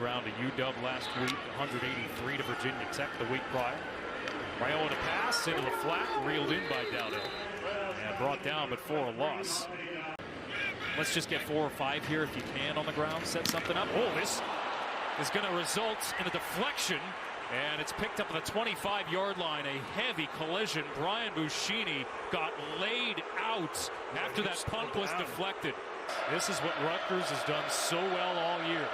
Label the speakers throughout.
Speaker 1: ground to UW last week, 183 to Virginia Tech the week prior. Raiola to pass into the flat, reeled in by Dowdell, and brought down but for a loss. Let's just get 4 or 5 here if you can on the ground. Set something up. Oh, this is going to result in a deflection, and it's picked up at the 25-yard line. A heavy collision. Brian Buschini got laid out after that punt was deflected. This is what Rutgers has done so well all year.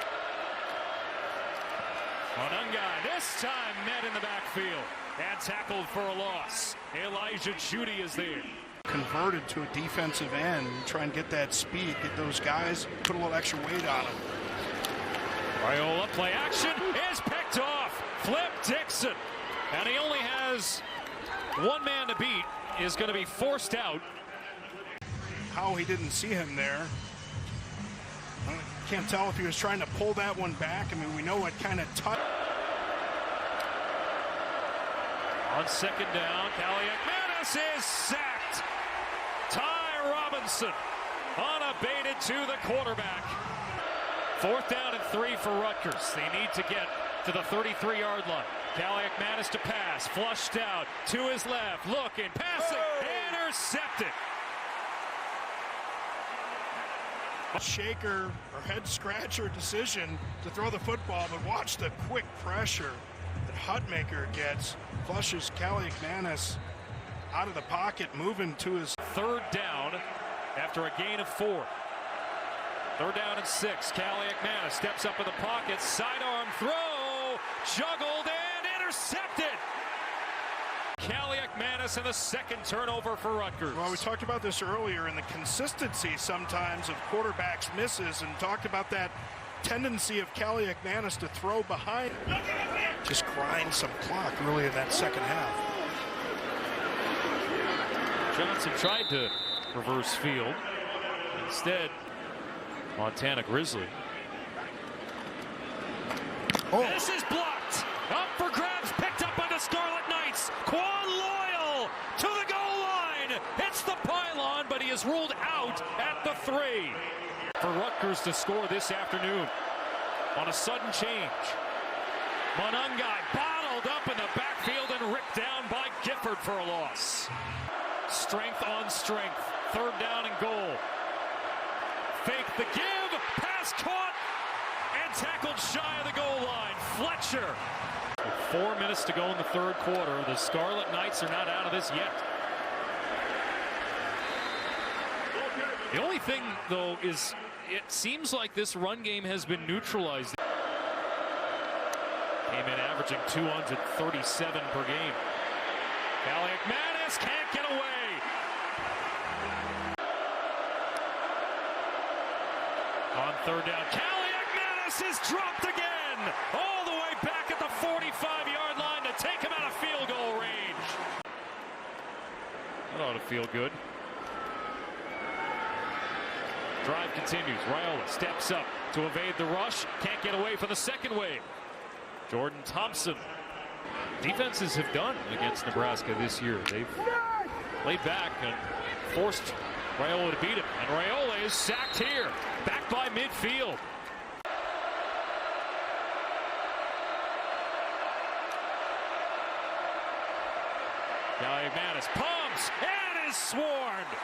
Speaker 1: Monungai this time met in the backfield and tackled for a loss. Elijah Judy is there.
Speaker 2: Converted to a defensive end, try and get that speed, get those guys, put a little extra weight on them.
Speaker 1: Raiola play action is picked off. Flip Dixon, and he only has one man to beat, is going to be forced out.
Speaker 2: How he didn't see him there. I can't tell if he was trying to pull that one back. I mean, we know what kind of touch.
Speaker 1: On second down, Kaliakmanis is sacked. Ty Robinson unabated to the quarterback. 4th down and 3 for Rutgers. They need to get to the 33-yard line. Kaliakmanis to pass, flushed out to his left, looking, passing, intercepted.
Speaker 2: Shaker or head scratcher decision to throw the football, but watch the quick pressure that Hutmaker gets. Flushes Kaliakmanis out of the pocket, moving to his
Speaker 1: 3rd down after a gain of 4. 3rd down and 6. Kaliakmanis steps up in the pocket, sidearm throw, juggled and intercepted. Kaliakmanis and the 2nd turnover for Rutgers.
Speaker 2: Well, we talked about this earlier, and the consistency sometimes of quarterbacks misses, and talked about that tendency of Kaliakmanis to throw behind. Just grind some clock really in that second half.
Speaker 1: Johnson tried to reverse field. Instead, Montana Grizzly.
Speaker 2: Oh.
Speaker 1: This is blocked. Up for grabs, picked up by the Scarlet Knights. Quan Loyal to the goal line. Hits the pylon, but he is ruled out at the 3. For Rutgers to score this afternoon on a sudden change. Monungai bottled up in the backfield and ripped down by Gifford for a loss. Strength on strength. 3rd down and goal. Fake the give, pass caught, and tackled shy of the goal line. Fletcher. With 4 minutes to go in the 3rd quarter. The Scarlet Knights are not out of this yet. The only thing, though, is it seems like this run game has been neutralized. Came in averaging 237 per game. Kaliakmanis can't get away. On 3rd down, Kaliakmanis is dropped again. All the way back at the 45-yard line to take him out of field goal range. That ought to feel good. Drive continues. Raiola steps up to evade the rush. Can't get away for the 2nd wave. Jordan Thompson. Defenses have done against Nebraska this year. They've laid back and forced Raiola to beat him. And Raiola is sacked here. Back by midfield. Kaliakmanis pumps and is swarmed.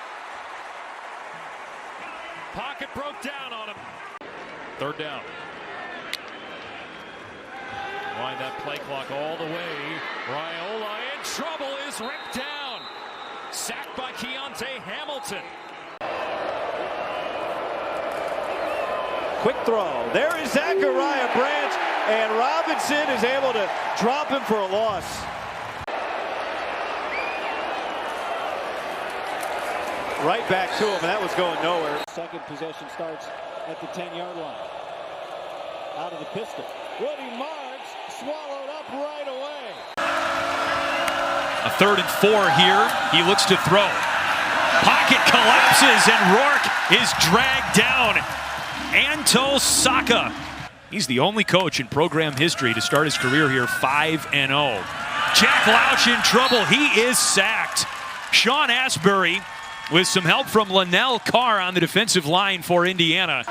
Speaker 1: Pocket broke down on him. 3rd down. Wind that play clock all the way. Raiola in trouble, is ripped down. Sacked by Keontae Hamilton.
Speaker 3: Quick throw. There is Zachariah Branch, and Robinson is able to drop him for a loss. Right back to him, and that was going nowhere.
Speaker 4: 2nd possession starts at the 10-yard line. Out of the pistol. Woody Marks swallowed up right away.
Speaker 5: A 3rd and 4 here. He looks to throw. Pocket collapses, and Rourke is dragged down. Anto Saka. He's the only coach in program history to start his career here 5-0. Jack Louch in trouble. He is sacked. Sean Asbury with some help from Linnell Carr on the defensive line for Indiana.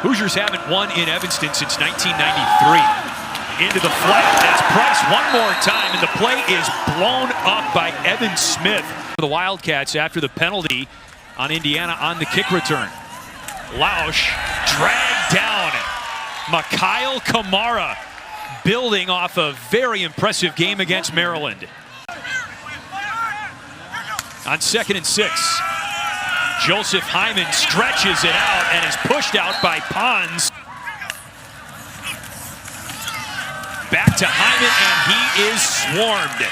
Speaker 5: Hoosiers haven't won in Evanston since 1993. Into the flat. That's Price one more time, and the play is blown up by Evan Smith. The Wildcats after the penalty on Indiana on the kick return. Lausch dragged down. Mikhail Kamara building off a very impressive game against Maryland. On 2nd and 6, Joseph Hyman stretches it out and is pushed out by Pons. Back to Hyman, and he is swarmed.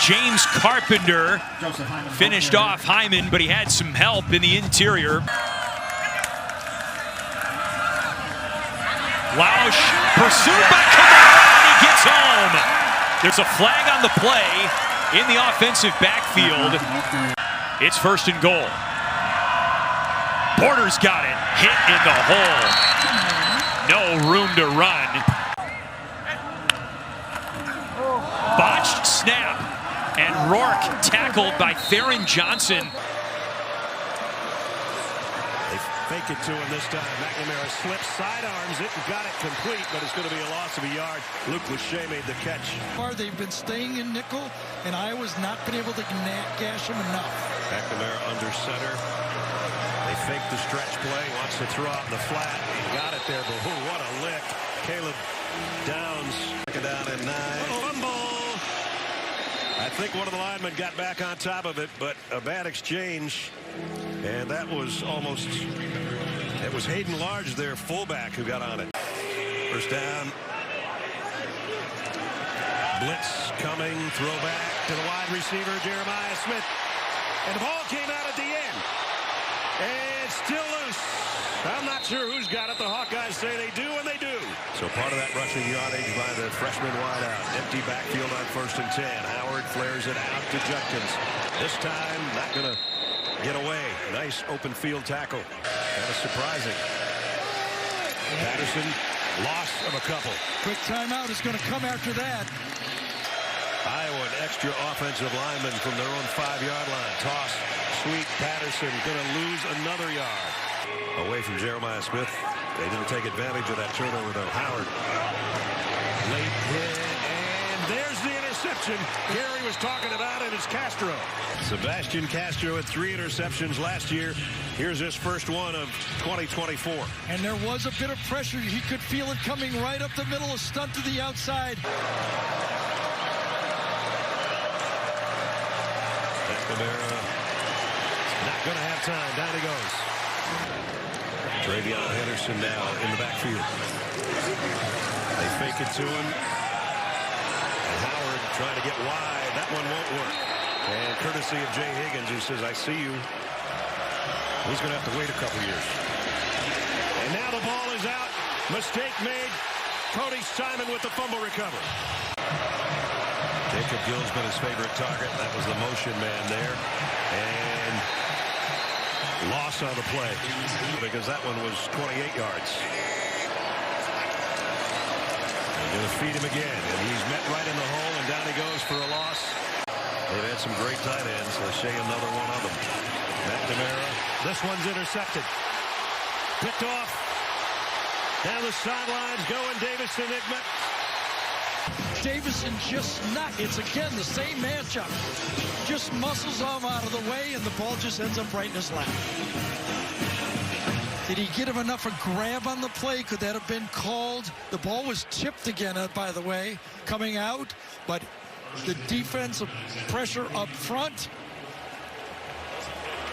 Speaker 5: James Carpenter finished off Hyman, but he had some help in the interior. Lausch pursued by Kamara, and he gets home. There's a flag on the play in the offensive backfield. It's 1st and goal. Porter's got it, hit in the hole. No room to run. Botched snap, and Rourke tackled by Theron Johnson.
Speaker 6: They fake it to him this time. McNamara slips, sidearms it, and got it complete, but it's going to be a loss of a yard. Luke Lachey made the catch.
Speaker 7: They've been staying in nickel, and Iowa's not been able to gash them enough.
Speaker 6: McNamara under center. They fake the stretch play, wants to throw out in the flat. He got it there, but what a lick. Caleb Downs down at 9. Fumble. I think one of the linemen got back on top of it, but a bad exchange. And that was almost, it was Hayden Large, their fullback, who got on it. 1st down. Blitz coming, throw back to the wide receiver, Jeremiah Smith. And the ball came out at the end. And still loose. I'm not sure who's got it. The Hawkeyes say they do, and they do. So part of that rushing yardage by the freshman wideout. Empty backfield on 1st and 10. Howard flares it out to Judkins. This time, not going to get away. Nice open field tackle. Kind of surprising. Patterson, loss of a couple.
Speaker 7: Quick timeout is going to come after that.
Speaker 6: Iowa, an extra offensive lineman from their own 5-yard line. Toss, sweep, Patterson going to lose another yard. Away from Jeremiah Smith. They didn't take advantage of that turnover, though. Howard. Late hit, and there's the interception Gary was talking about, and it's Castro. Sebastian Castro had 3 interceptions last year. Here's his first one of 2024.
Speaker 7: And there was a bit of pressure. He could feel it coming right up the middle, a stunt to the outside.
Speaker 6: McNamara not going to have time. Down he goes. Travion Henderson now in the backfield. They fake it to him. And Howard trying to get wide. That one won't work. And courtesy of Jay Higgins, who says, I see you. He's going to have to wait a couple years. And now the ball is out. Mistake made. Cody Simon with the fumble recovery. Jacob Gillsman, his favorite target. That was the motion man there. And loss on the play because that one was 28 yards. They're going to feed him again, and he's met right in the hole, and down he goes for a loss. They've had some great tight ends. Lachey, another one of them. McNamara. This one's intercepted. Picked off. Down the sidelines, going Davison Igman.
Speaker 7: Davison just not. It's again the same matchup. Just muscles him out of the way, and the ball just ends up right in his lap. Did he get him enough of grab on the play? Could that have been called? The ball was tipped again, by the way, coming out, but the defensive pressure up front.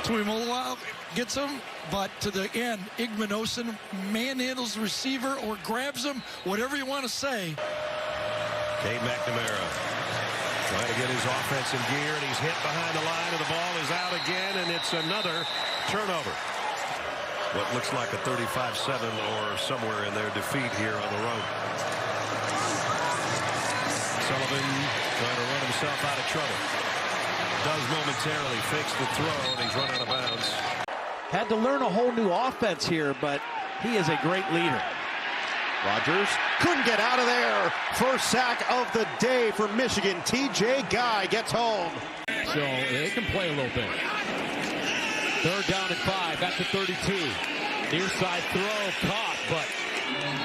Speaker 7: Tuimoloau gets him, but to the end, Igmanosin manhandles the receiver or grabs him, whatever you want to say.
Speaker 6: Cade McNamara trying to get his offense in gear, and he's hit behind the line, and the ball is out again, and it's another turnover. What looks like a 35-7 or somewhere in their defeat here on the road. Sullivan trying to run himself out of trouble. Does momentarily, fakes the throw, and he's run out of bounds.
Speaker 8: Had to learn a whole new offense here, but he is a great leader.
Speaker 3: Rogers couldn't get out of there. First sack of the day for Michigan. TJ Guy gets home.
Speaker 9: So they can play a little bit. 3rd down and 5 at the 32. Near side throw caught. but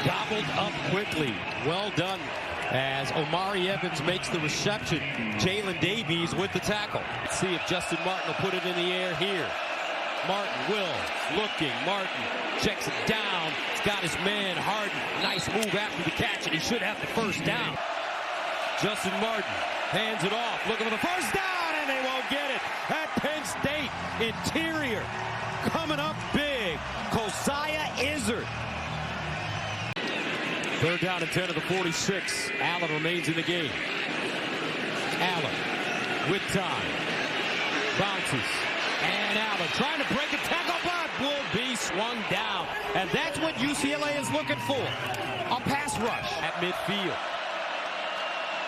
Speaker 9: gobbled up quickly. Well done. As Omari Evans makes the reception, Jalen Davies with the tackle. Let's see if Justin Martin will put it in the air here. Martin looking. Martin checks it down. He's got his man Harden. Nice move after the catch, and he should have the first down. Justin Martin hands it off, looking for the first down, and they won't get it. At Penn State, interior coming up big. Kosiah Izzard. Third down and 10 of the 46. Allen remains in the game. Allen with time. Bounces. And Allen trying to break a tackle, but will be swung down. And that's what UCLA is looking for. A pass rush at midfield.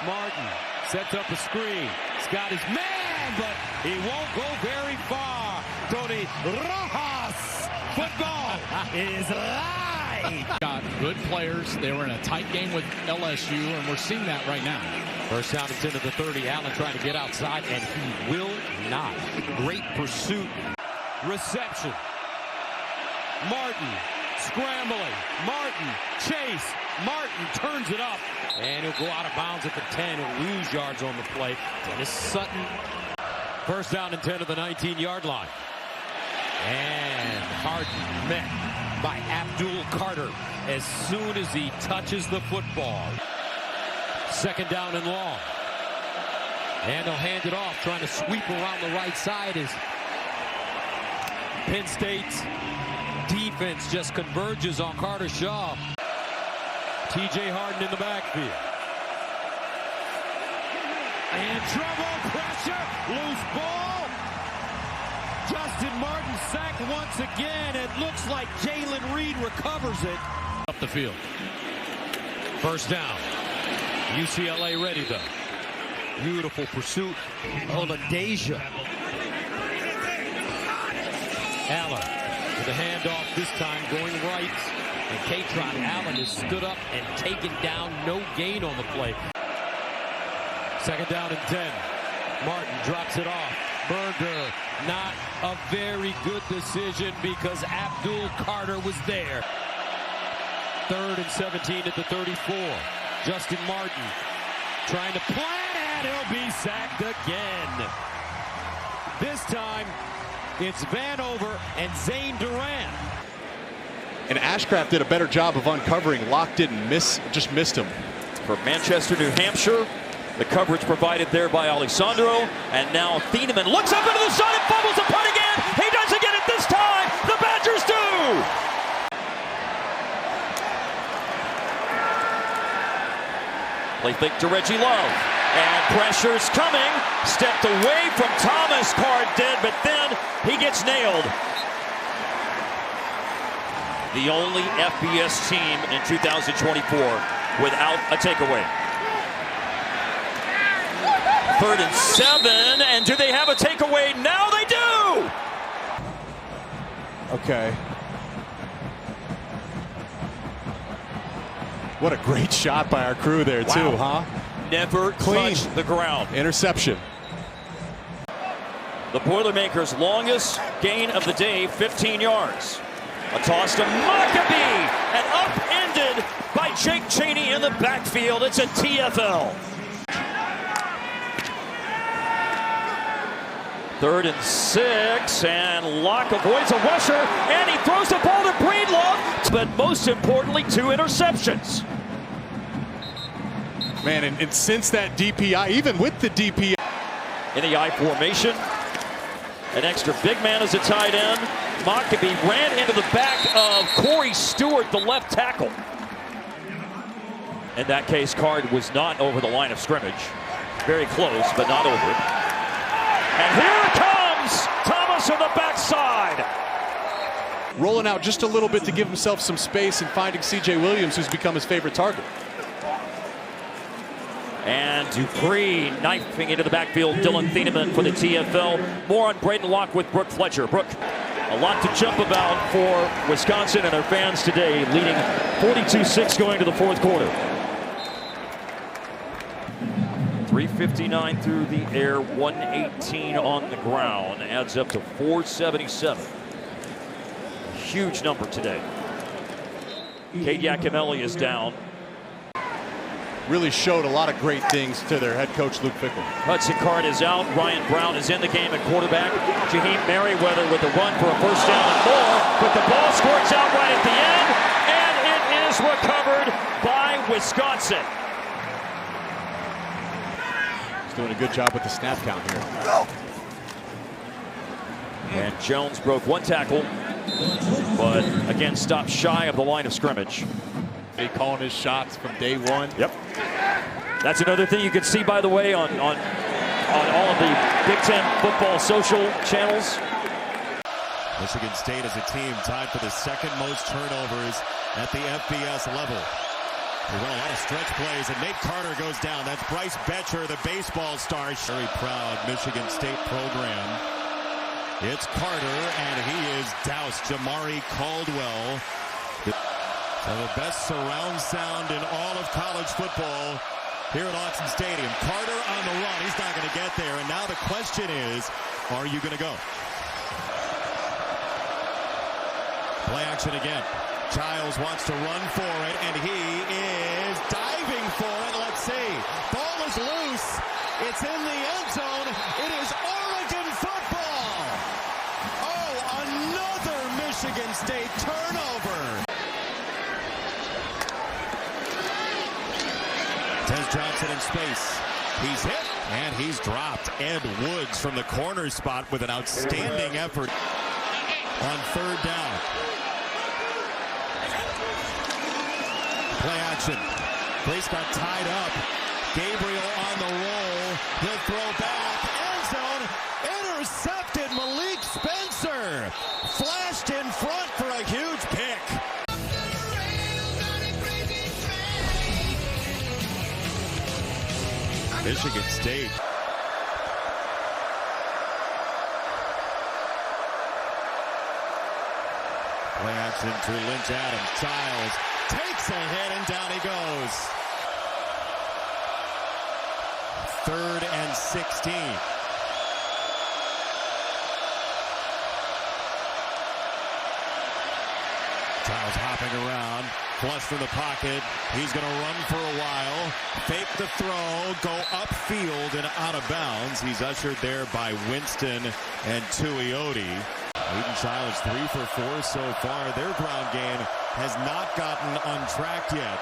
Speaker 9: Martin sets up a screen. He's got his man, but he won't go very far. Tony Rojas. Football is live. Got good players. They were in a tight game with LSU, and we're seeing that right now.
Speaker 5: First down and 10 to the 30. Allen trying to get outside, and he will not. Great pursuit.
Speaker 9: Reception. Martin scrambling. Martin chase. Martin turns it up.
Speaker 5: And he'll go out of bounds at the 10. He'll lose yards on the play. Dennis Sutton.
Speaker 9: First down and 10 to the 19-yard line.
Speaker 5: And Harden met by Abdul Carter as soon as he touches the football.
Speaker 9: Second down and long.
Speaker 5: And they'll hand it off, trying to sweep around the right side as Penn State's defense just converges on Carter Shaw.
Speaker 9: T.J. Harden in the backfield. And trouble, pressure, loose ball. Justin Martin sacked once again. It looks like Jalen Reed recovers it. Up the field. First down. UCLA ready though.
Speaker 5: Beautiful pursuit. Oladeja.
Speaker 9: Allen with the handoff this time going right.
Speaker 5: And Katron Allen has stood up and taken down, no gain on the play.
Speaker 9: Second down and 10.
Speaker 5: Martin drops it off. Berger, not a very good decision because Abdul Carter was there.
Speaker 9: Third and 17 at the 34.
Speaker 5: Justin Martin trying to plant, and he'll be sacked again. This time, it's Vanover and Zane Durant.
Speaker 3: And Ashcraft did a better job of uncovering. Locke didn't miss, just missed him.
Speaker 1: For Manchester, New Hampshire, the coverage provided there by Alessandro, and now Thieneman looks up into the sun and fumbles the punt again. He doesn't get it this time. The Badgers do. Play fake to Reggie Love, and pressure's coming. Stepped away from Thomas, Card did, but then he gets nailed. The only FBS team in 2024 without a takeaway. 3rd and 7, and do they have a takeaway? Now they do!
Speaker 3: Okay. What a great shot by our crew there, too, huh?
Speaker 1: Never
Speaker 3: Clean.
Speaker 1: touched the ground.
Speaker 3: Interception.
Speaker 1: The Boilermakers' longest gain of the day, 15 yards. A toss to Maccabee, and upended by Jake Chaney in the backfield. It's a TFL. 3rd and 6, and Locke avoids a rusher, and he throws the ball to Breedlove, but most importantly, 2 interceptions.
Speaker 3: Man, and since that DPI, even with the DPI.
Speaker 1: In the I formation, an extra big man as a tight end. Maccabee ran into the back of Corey Stewart, the left tackle. In that case, Card was not over the line of scrimmage. Very close, but not over it. And here it comes! Thomas on the backside.
Speaker 3: Rolling out just a little bit to give himself some space and finding C.J. Williams, who's become his favorite target.
Speaker 1: And Dupree knifing into the backfield. Dylan Thieneman for the TFL. More on Braden Locke with Brooke Fletcher. Brooke, a lot to jump about for Wisconsin and their fans today, leading 42-6 going to the 4th quarter. 3:59 through the air, 118 on the ground, adds up to 477. Huge number today. Cade Yaconelli is down.
Speaker 3: Really showed a lot of great things to their head coach, Luke Fickell.
Speaker 1: Hudson Card is out. Ryan Brown is in the game at quarterback. Jaheim Merriweather with a run for a first down and more, but the ball squirts out right at the end, and it is recovered by Wisconsin.
Speaker 3: He's doing a good job with the snap count here.
Speaker 1: And Jones broke one tackle, but again stopped shy of the line of scrimmage.
Speaker 3: They calling his shots from day one.
Speaker 1: Yep. That's another thing you can see, by the way, on all of the Big Ten football social channels.
Speaker 6: Michigan State as a team tied for the second most turnovers at the FBS level. They run a lot of stretch plays, and Nate Carter goes down. That's Bryce Betcher, the baseball star. Very proud Michigan State program. It's Carter, and he is doused. Jamari Caldwell. So the best surround sound in all of college football here at Autzen Stadium. Carter on the run. He's not going to get there. And now the question is, are you going to go? Play action again. Giles wants to run for it, and he is diving for it. Let's see. Ball is loose. It's in the end zone. It is Oregon football. Oh, another Michigan State turnover. Tez Johnson in space. He's hit, and he's dropped. Ed Woods from the corner spot with an outstanding effort on third down. Play action. Brace got tied up. Gabriel on the roll. He'll throw back. End zone. Intercepted. Malik Spencer. Flashed in front for a huge pick. Michigan State. Play action to Lynch Adams. Giles takes a hit, and down he goes. 3rd and 16. Giles hopping around. Flush from the pocket. He's going to run for a while. Fake the throw. Go upfield and out of bounds. He's ushered there by Winston and Tuioti. Aiden Childs 3 for 4 so far. Their ground game has not gotten untracked yet.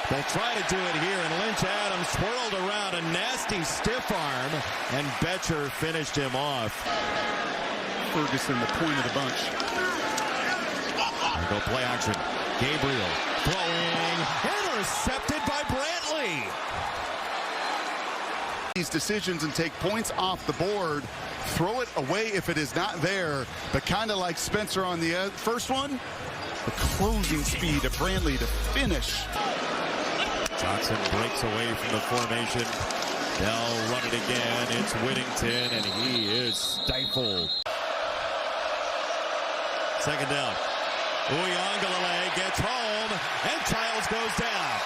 Speaker 6: They'll try to do it here, and Lynch Adams swirled around a nasty stiff arm, and Betcher finished him off.
Speaker 2: Ferguson, the point of the bunch.
Speaker 6: Go play action. Gabriel throwing, intercepted by Brantley.
Speaker 10: These decisions and take points off the board. Throw it away if it is not there, but kind of like Spencer on the first one, the closing speed of Brantley to finish.
Speaker 6: Johnson breaks away from the formation. They'll run it again. It's Whittington, and he is stifled. Second down. Uiagalelei gets home, and Childs goes down.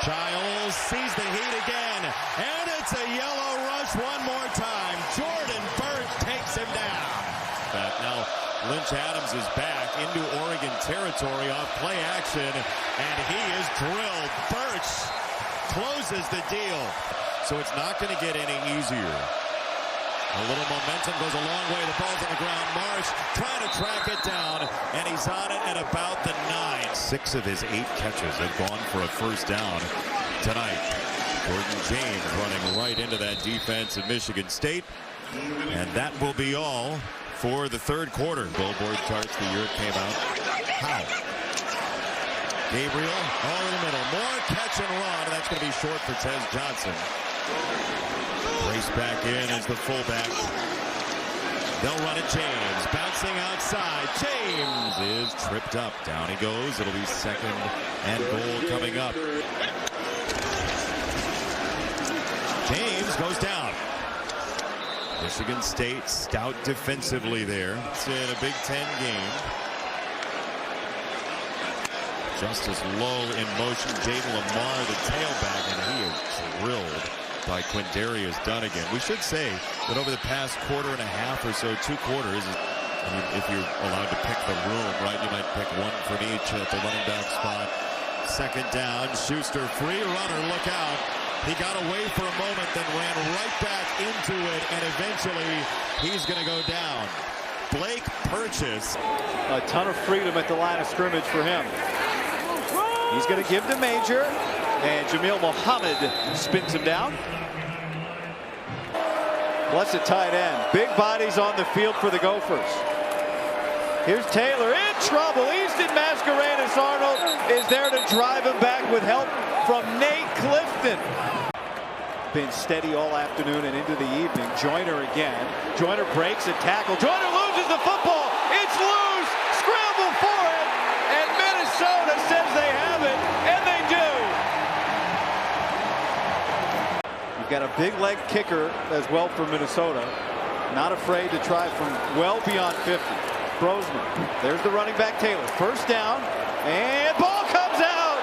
Speaker 6: Childs sees the heat again, and it's a yellow rush one more time. Jordan Burch takes him down. Now Lynch Adams is back into Oregon territory off play action, and he is drilled. Burch closes the deal, so it's not going to get any easier. A little momentum goes a long way. The ball's on the ground. Marsh trying to track it down, and he's on it at about the 9. 6 of his 8 catches have gone for a first down tonight. Jordan James running right into that defense of Michigan State, and that will be all for the third quarter. Billboard charts the year it came out. How? Gabriel all in the middle. More catch and run. That's going to be short for Tez Johnson. Race back in as the fullback. They'll run it. James bouncing outside. James is tripped up. Down he goes. It'll be second and goal coming up. James goes down. Michigan State stout defensively there. It's in a Big Ten game. Justice Lowe in motion. Jaden Lamar, the tailback, and he is drilled by Quindarius Dunnigan. We should say that over the past quarter and a half or so, 2 quarters, I mean, if you're allowed to pick the room, right, you might pick one from each at the running back spot. Second down, Schuster, free runner, look out. He got away for a moment, then ran right back into it, and eventually he's going to go down. Blake Purchase.
Speaker 4: A ton of freedom at the line of scrimmage for him. He's going to give to Major, and Jamil Mohammed spins him down. Blessed tight end. Big bodies on the field for the Gophers. Here's Taylor in trouble. Easton Mascarenas Arnold is there to drive him back with help from Nate Clifton. Been steady all afternoon and into the evening. Joyner again. Joyner breaks a tackle. Joyner loses the football. It's loose. Scramble for it. And Minnesota says they have it. And they do. You've got a big leg kicker as well for Minnesota. Not afraid to try from well beyond 50. Brosman. There's the running back Taylor. First down. And ball comes out.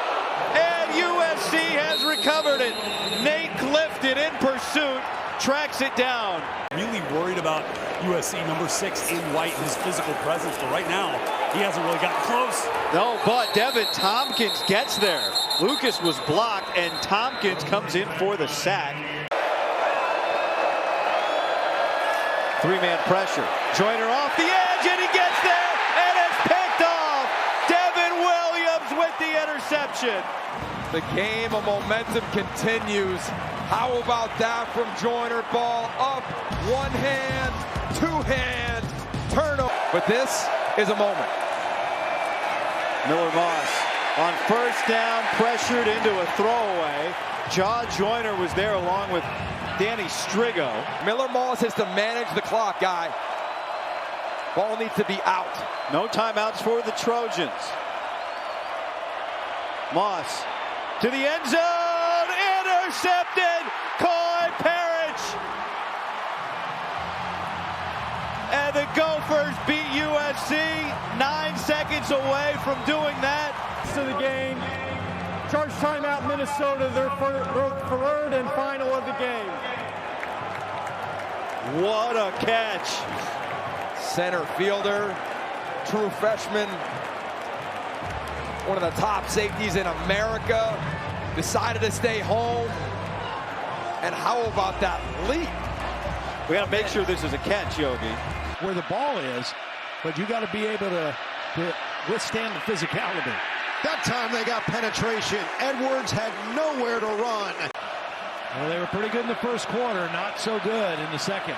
Speaker 4: And USC has recovered it. Nate Clifton in pursuit. Tracks it down.
Speaker 11: Really worried about USC number 6 in white and his physical presence. But right now, he hasn't really gotten close.
Speaker 4: No, but Devin Tompkins gets there. Lucas was blocked, and Tompkins comes in for the sack. 3-man pressure. Joyner off the edge, and he gets there, and it's picked off. Devin Williams with the interception.
Speaker 12: The game of momentum continues. How about that from Joyner? Ball up, 1 hand, 2 hand, turnover. But this is a moment.
Speaker 4: Miller Moss on first down, pressured into a throwaway. Jaw Joyner was there along with Danny Strigo.
Speaker 12: Miller Moss has to manage the clock, guy. Ball needs to be out.
Speaker 4: No timeouts for the Trojans. Moss to the end zone, intercepted. Coy Parrish. And the Gophers beat USC 9 seconds away from doing that.
Speaker 13: To the game. Charge timeout, Minnesota, their third and final of the game.
Speaker 4: What a catch.
Speaker 12: Center fielder, true freshman, one of the top safeties in America, decided to stay home. And how about that leap?
Speaker 4: We got to make sure this is a catch, Yogi.
Speaker 8: Where the ball is, but you got to be able to withstand the physicality.
Speaker 3: That time they got penetration. Edwards had nowhere to run.
Speaker 8: Well, they were pretty good in the first quarter, not so good in the second.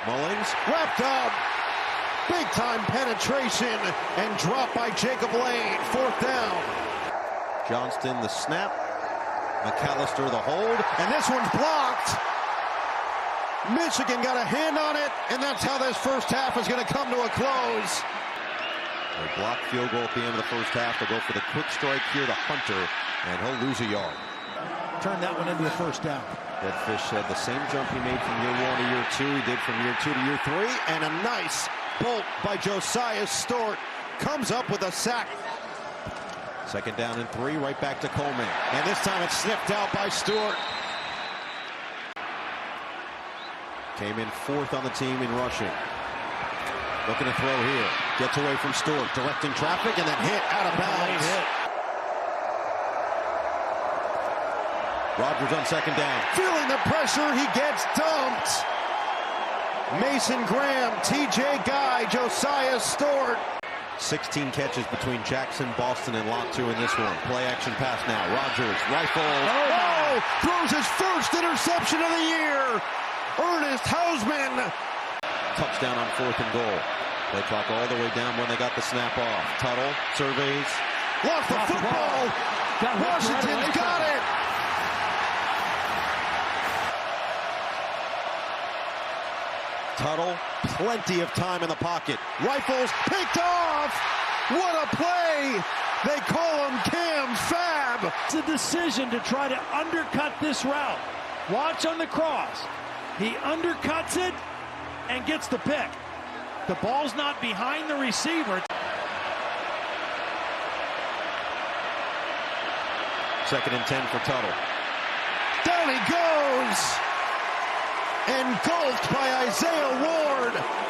Speaker 3: Mullings wrapped up. Big time penetration and dropped by Jacob Lane. 4th down. Johnston the snap. McAllister the hold. And this one's blocked. Michigan got a hand on it, and that's how this first half is going to come to a close. A blocked field goal at the end of the first half. They'll go for the quick strike here to Hunter, and he'll lose a yard.
Speaker 8: Turn that one into a first down.
Speaker 3: Redfish said the same jump he made from year 1 to year 2, he did from year 2 to year 3, and a nice bolt by Josiah Stewart comes up with a sack. 2nd down and 3, right back to Coleman, and this time it's sniffed out by Stewart. Came in 4th on the team in rushing. Looking to throw here. Gets away from Stewart, directing traffic, and then hit out of bounds. Rogers on 2nd down. Feeling the pressure, he gets dumped. Mason Graham, TJ Guy, Josiah Stewart. 16 catches between Jackson, Boston, and Latu in this one. Play action pass now. Rogers, rifle. Oh, throws his first interception of the year. Ernest Hausman. Touchdown on 4th and goal. Play clock all the way down when they got the snap off. Tuttle surveys. Lost the football. Washington's got it. Tuttle, plenty of time in the pocket. Rifles picked off. What a play. They call him Cam Fab.
Speaker 8: It's a decision to try to undercut this route. Watch on the cross. He undercuts it and gets the pick. The ball's not behind the receiver.
Speaker 3: 2nd and 10 for Tuttle. Down he goes. Engulfed by Isaiah Ward.